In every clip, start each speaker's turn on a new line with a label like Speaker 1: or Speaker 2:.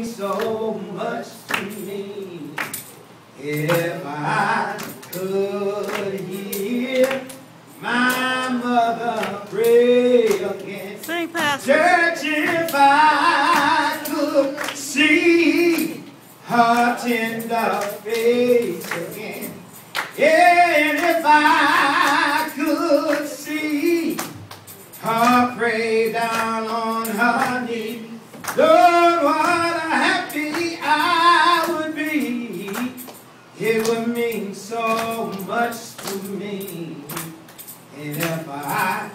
Speaker 1: So much to me. If I could hear my mother pray again.
Speaker 2: Sing, Pastor.
Speaker 1: Church, if I could see her tender face again. Yeah, and if I could see her pray down on her knees, Lord, what a happy I would be. It would mean so much to me. And if I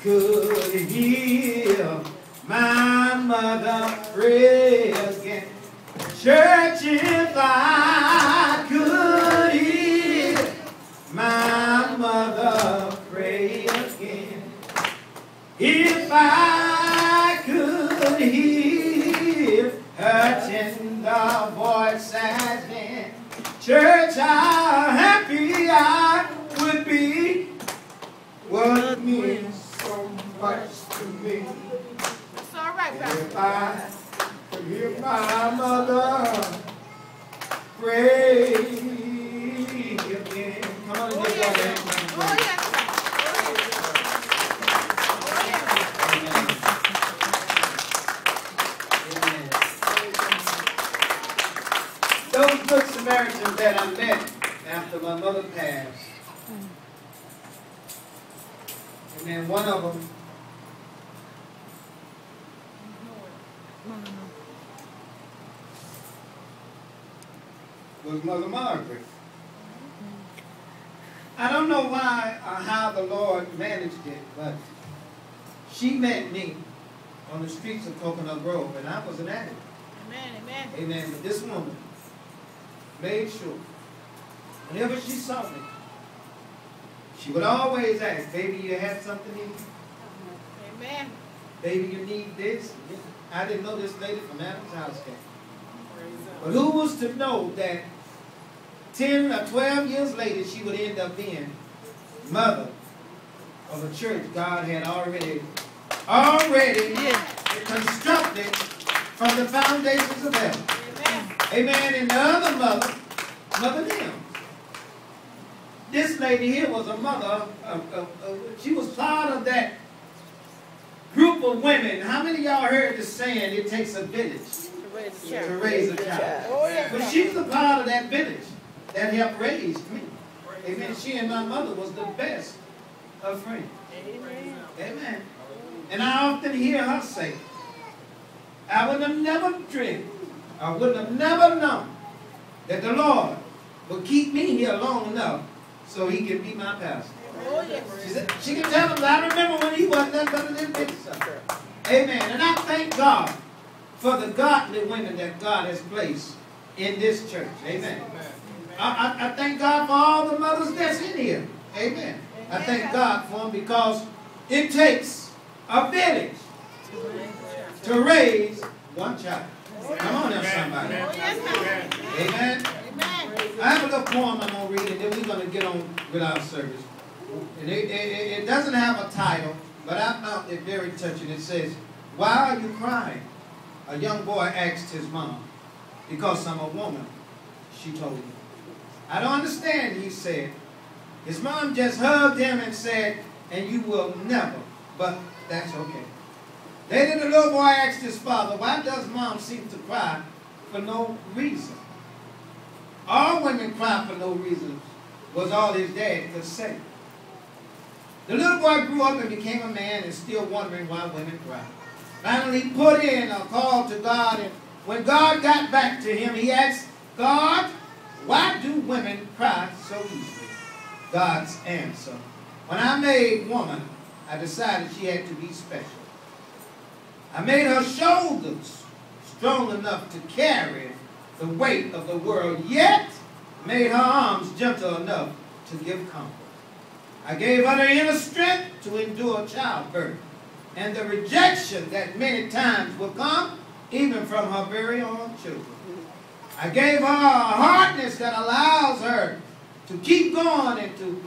Speaker 1: could hear my mother pray again. Church, if I could hear my mother pray again. If I could hear her tender voice again. Church, how happy I would be. What means so much to me.
Speaker 3: That's all right, Pastor.
Speaker 1: If I could hear my mother pray again. Come on and get that.
Speaker 3: Oh, yes.
Speaker 1: Those good Samaritans that I met after my mother passed, and then one of them was Mother Margaret. I don't know why or how the Lord managed it, but she met me on the streets of Coconut Grove, and I was an addict.
Speaker 3: Amen, amen.
Speaker 1: Amen. But this woman made sure whenever she saw me, she would always ask, baby, you have something in you?
Speaker 3: Amen.
Speaker 1: Baby, you need this? I didn't know this lady from Adam's house came. But who was to know that 10 or 12 years later she would end up being mother of a church God had already constructed from the foundations of heaven.
Speaker 3: Amen.
Speaker 1: Amen. And the other mother, Mother Nim. This lady here was a mother. She was part of that group of women. How many of y'all heard the saying, it takes a village to raise a child?
Speaker 3: Oh, yes.
Speaker 1: But she was a part of that village that helped raise me. Amen. She and my mother was the best of friends.
Speaker 3: Amen.
Speaker 1: Amen. And I often hear her say, I would have never dreamed, I would have never known that the Lord would keep me here long enough so he can be my pastor.
Speaker 3: Oh, yes.
Speaker 1: She can tell him, I remember when he wasn't nothing better than this. Amen. And I thank God for the godly women that God has placed in this church. Amen. I thank God for all the mothers that's in here. Amen. I thank God for them because it takes a village to raise one child. Come on now, somebody. Amen. I have a little poem I'm going to read, and then we're going to get on with our service. And it doesn't have a title, but I found it very touching. It says, why are you crying? A young boy asked his mom. Because I'm a woman, she told him. I don't understand, he said. His mom just hugged him and said, and you will never, but that's okay. Later the little boy asked his father, why does mom seem to cry for no reason? All women cry for no reason, was all his dad could say. The little boy grew up and became a man and still wondering why women cry. Finally, he put in a call to God, and when God got back to him, he asked, God, why do women cry so easily? God's answer, when I made woman, I decided she had to be special. I made her shoulders strong enough to carry the weight of the world, yet made her arms gentle enough to give comfort. I gave her the inner strength to endure childbirth and the rejection that many times will come even from her very own children. I gave her a hardness that allows her to keep going and to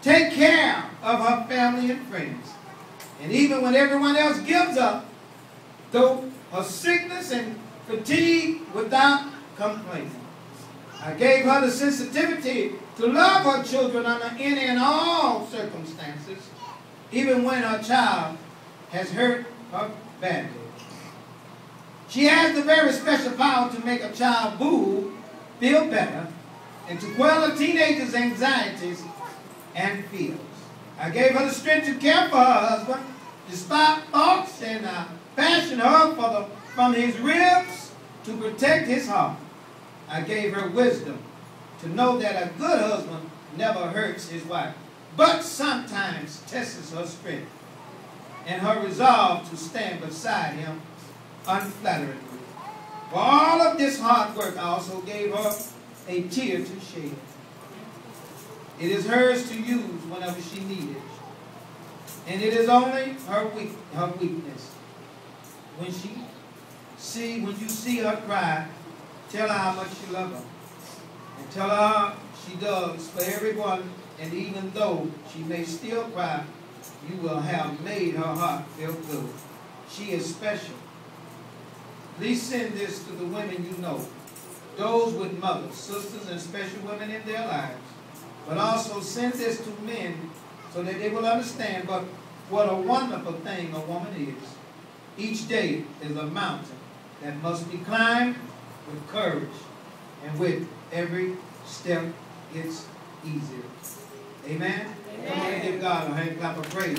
Speaker 1: take care of her family and friends. And even when everyone else gives up, though her sickness and fatigue without complaining. I gave her the sensitivity to love her children under any and all circumstances, even when her child has hurt her badly. She has the very special power to make a child boo feel better and to quell a teenager's anxieties and fears. I gave her the strength to care for her husband, despite thoughts and fashion her from his ribs to protect his heart. I gave her wisdom to know that a good husband never hurts his wife, but sometimes tests her strength and her resolve to stand beside him unflatteringly. For all of this hard work, I also gave her a tear to shed. It is hers to use whenever she needs it. And it is only her weakness. When you see her cry, tell her how much you love her. And tell her she does for everyone, and even though she may still cry, you will have made her heart feel good. She is special. Please send this to the women you know, those with mothers, sisters, and special women in their lives. But also send this to men so that they will understand what a wonderful thing a woman is. Each day is a mountain that must be climbed with courage, and with every step it's easier. Amen? Amen. Come on and give God a hand clap of praise.